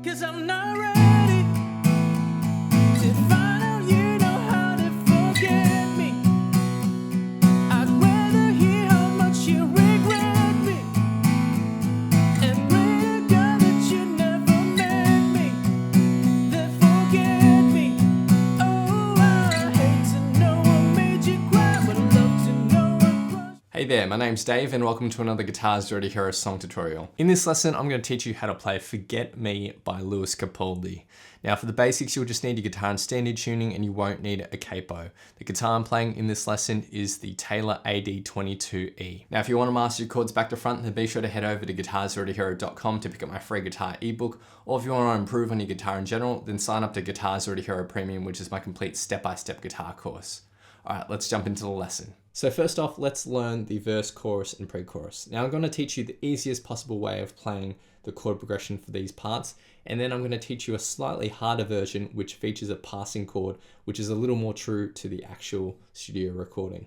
'cause I'm not ready to find out you know how to forget me. I'd rather hear how much you regret me and pray to God that you never met me than forget me. Oh, I hate to know what made you cry, but I'd love to know what crushed. Hey there, my name's Dave and welcome to another Guitars Already Heroes song tutorial. In this lesson, I'm going to teach you how to play Forget Me by Capaldi. Now for the basics, you'll just need your guitar in standard tuning and you won't need a capo. The guitar I'm playing in this lesson is the Taylor AD22E. Now if you want to master your chords back to front, then be sure to head over to guitarsalreadyhero.com to pick up my free guitar ebook. Or if you want to improve on your guitar in general, then sign up to Guitars Already Hero Premium, which is my complete step-by-step guitar course. Alright, let's jump into the lesson. So first off, let's learn the verse, chorus, and pre-chorus. Now I'm going to teach you the easiest possible way of playing the chord progression for these parts, and then I'm going to teach you a slightly harder version which features a passing chord, which is a little more true to the actual studio recording.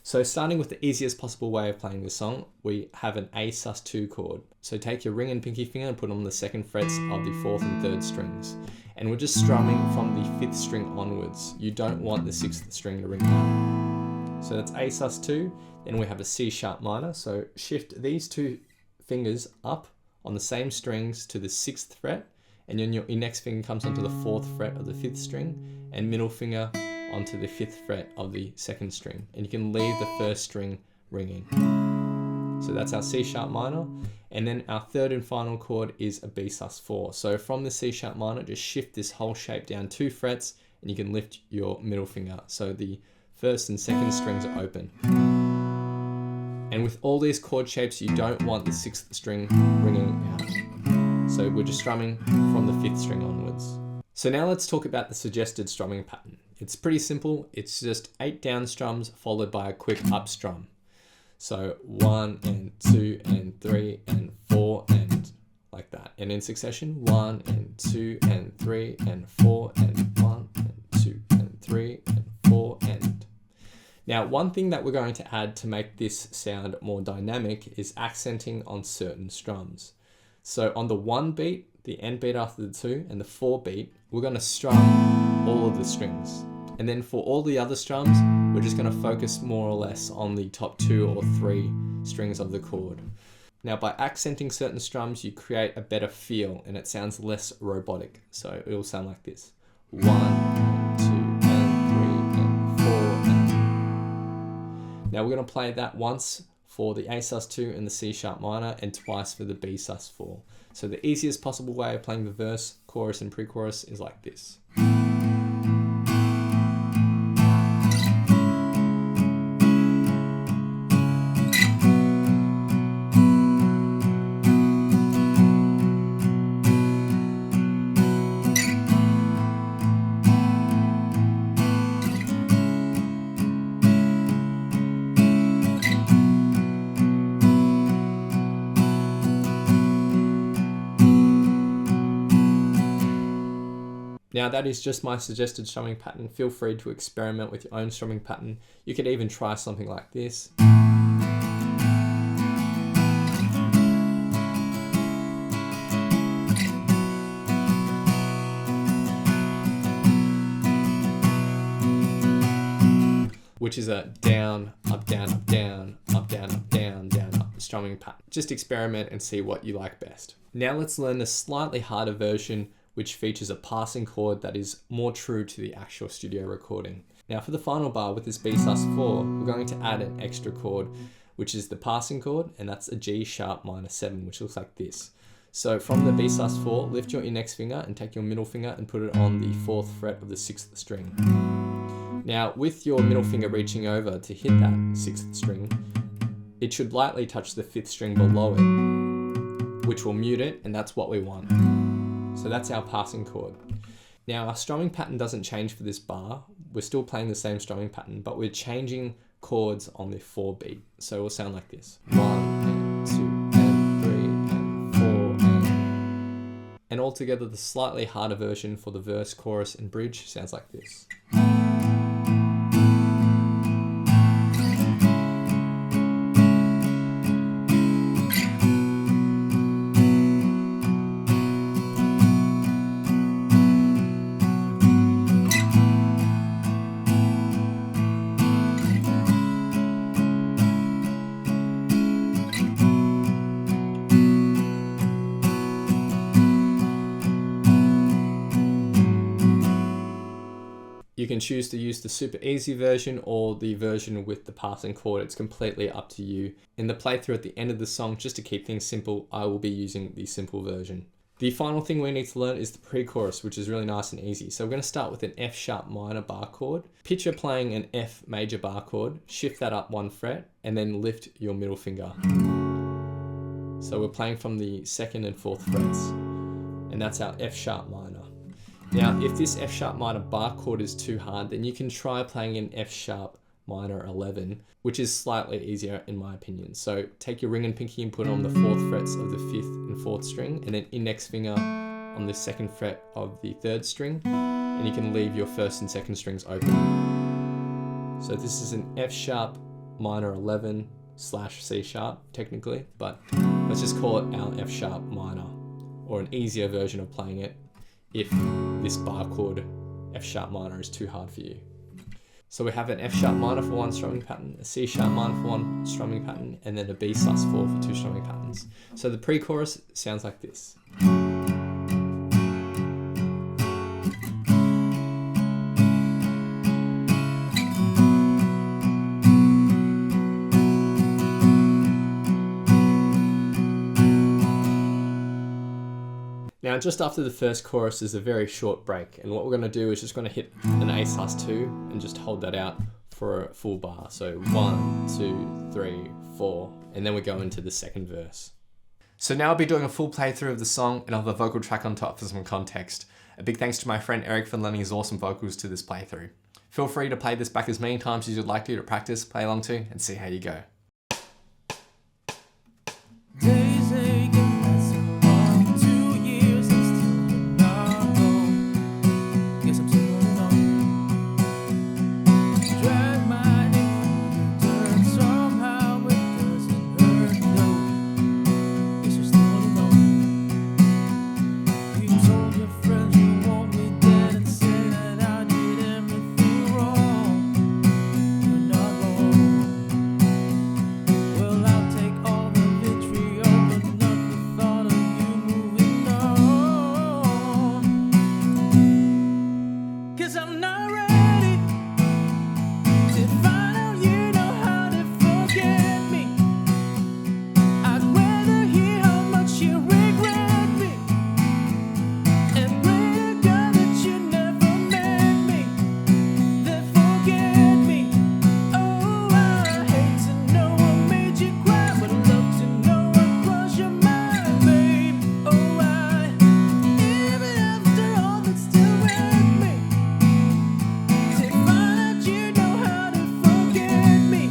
So starting with the easiest possible way of playing this song, we have an A sus2 chord. So take your ring and pinky finger and put them on the second frets of the 4th and 3rd strings. And we're just strumming from the 5th string onwards. You don't want the 6th string to ring out. So that's A sus2, then we have a C sharp minor. So shift these two fingers up on the same strings to the 6th fret, and then your index finger comes onto the 4th fret of the 5th string, and middle finger onto the 5th fret of the 2nd string. And you can leave the 1st string ringing. So that's our C sharp minor. And then our third and final chord is a B sus4. So from the C sharp minor, just shift this whole shape down 2 frets and you can lift your middle finger. So the 1st and 2nd strings are open. And with all these chord shapes, you don't want the 6th string ringing out. So we're just strumming from the 5th string onwards. So now let's talk about the suggested strumming pattern. It's pretty simple. It's just 8 down strums followed by a quick up strum. So 1 and 2 and 3 and 4 and like that. And in succession, 1 and 2 and 3 and 4 and 1 and 2 and 3 and 4 and. Now, one thing that we're going to add to make this sound more dynamic is accenting on certain strums. So on the 1 beat, the end beat after the 2, and the 4 beat, we're going to strum all of the strings. And then for all the other strums, we're just going to focus more or less on the top 2 or 3 strings of the chord. Now by accenting certain strums, you create a better feel and it sounds less robotic. So it will sound like this. 1 and 2 and 3 and 4 and. Now we're going to play that once for the A sus2 and the C sharp minor and twice for the B sus4. So the easiest possible way of playing the verse, chorus, and pre-chorus is like this. Now that is just my suggested strumming pattern. Feel free to experiment with your own strumming pattern. You could even try something like this. Which is a down, up, down, up, down, up, down, up, down, down, up strumming pattern. Just experiment and see what you like best. Now let's learn a slightly harder version which features a passing chord that is more true to the actual studio recording. Now for the final bar with this B sus4, we're going to add an extra chord, which is the passing chord, and that's a G sharp minor 7, which looks like this. So from the B sus4, lift your index finger and take your middle finger and put it on the 4th fret of the 6th string. Now with your middle finger reaching over to hit that 6th string, it should lightly touch the 5th string below it, which will mute it, and that's what we want. So that's our passing chord. Now our strumming pattern doesn't change for this bar. We're still playing the same strumming pattern, but we're changing chords on the 4 beat. So it will sound like this. 1 and 2 and 3 and 4 and. And altogether the slightly harder version for the verse, chorus, and bridge sounds like this. You can choose to use the super easy version or the version with the passing chord. It's completely up to you. In the playthrough at the end of the song, just to keep things simple, I will be using the simple version. The final thing we need to learn is the pre-chorus, which is really nice and easy. So we're going to start with an F sharp minor bar chord. Picture playing an F major bar chord, shift that up 1 fret, and then lift your middle finger. So we're playing from the 2nd and 4th frets, and that's our F sharp minor. Now, if this F sharp minor bar chord is too hard, then you can try playing an F sharp minor 11, which is slightly easier in my opinion. So take your ring and pinky and put on the 4th frets of the 5th and 4th string, and then index finger on the 2nd fret of the 3rd string, and you can leave your 1st and 2nd strings open. So this is an F sharp minor 11 / C sharp technically, but let's just call it our F sharp minor, or an easier version of playing it if this bar chord F sharp minor is too hard for you. So we have an F sharp minor for 1 strumming pattern, a C sharp minor for 1 strumming pattern, and then a B/4 for 2 strumming patterns. So the pre-chorus sounds like this. Now, just after the first chorus is a very short break, and what we're going to do is just going to hit an A/2 and just hold that out for a full bar. So 1, 2, 3, 4, and then we go into the second verse. So now I'll be doing a full playthrough of the song, and I'll have a vocal track on top for some context. A big thanks to my friend Eric for lending his awesome vocals to this playthrough. Feel free to play this back as many times as you'd like to practice, play along to, and see how you go. Days aching, that's so long. 2 years and still not home. Guess I'm still holding on. Drag my neck through the dirt. Somehow it doesn't hurt, no. Guess you're still holding on. You told your friends you want me dead and said that I did everything wrong. You're not wrong. Well, I'll take all the vitriol, but not the thought of you moving on. 'Cause I'm not ready to find out you know how to forget me. I'd rather hear how much you regret me and pray to God that you never met me, then forget me. Oh, I hate to know what made you cry, but I'd love to know what crossed your mind, babe. Oh, even after all that's still with me, to find out you know how to forget me,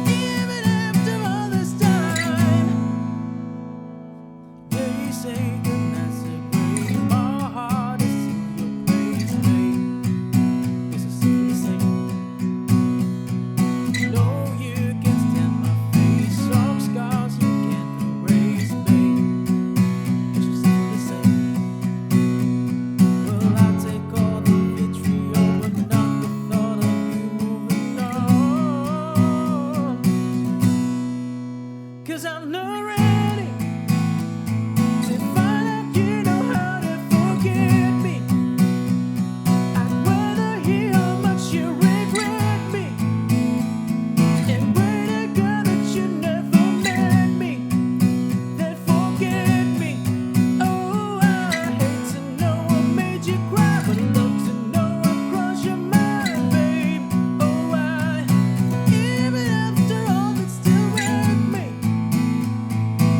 even after all this time. They say the massacre, my heart is in your place, babe. It's a simple thing. No, you can stand my face. Some scars you can't erase, babe. It's just simple to say. Well, I'll take all the vitriol, but not the thought of you moving on. 'Cause I'm not ready to find out you know how to forget me. I'd rather hear how much you regret me and pray to God that you never met me, then forget me. Oh, I hate to know what made you cry, but I'd love to know what crossed your mind, babe. Oh, even after all that's still with me,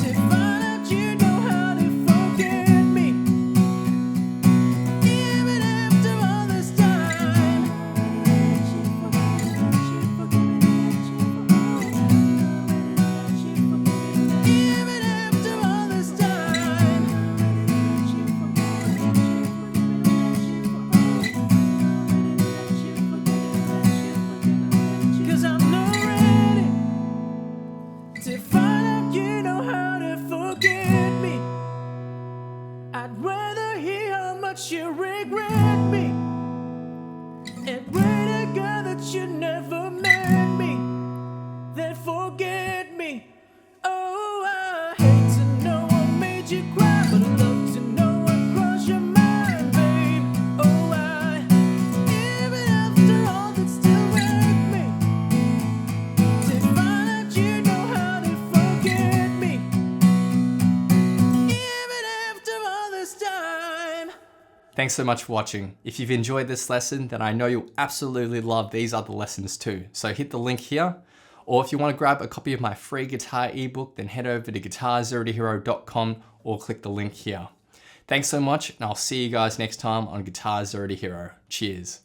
to find out you know how to forget me, even after all this time. Even after all this time. 'Cause I'm not ready to find out you know how to forget me. I'd rather hear how much you regret me and pray to God that you never met me, then forget me. Oh, I hate to know what made you cry, but I'd love to know what crossed your mind, babe. Oh, Thanks so much for watching. If you've enjoyed this lesson, then I know you'll absolutely love these other lessons too. So hit the link here. Or if you want to grab a copy of my free guitar ebook, then head over to guitarzerotohero.com or click the link here. Thanks so much, and I'll see you guys next time on Guitar Zero to Hero. Cheers.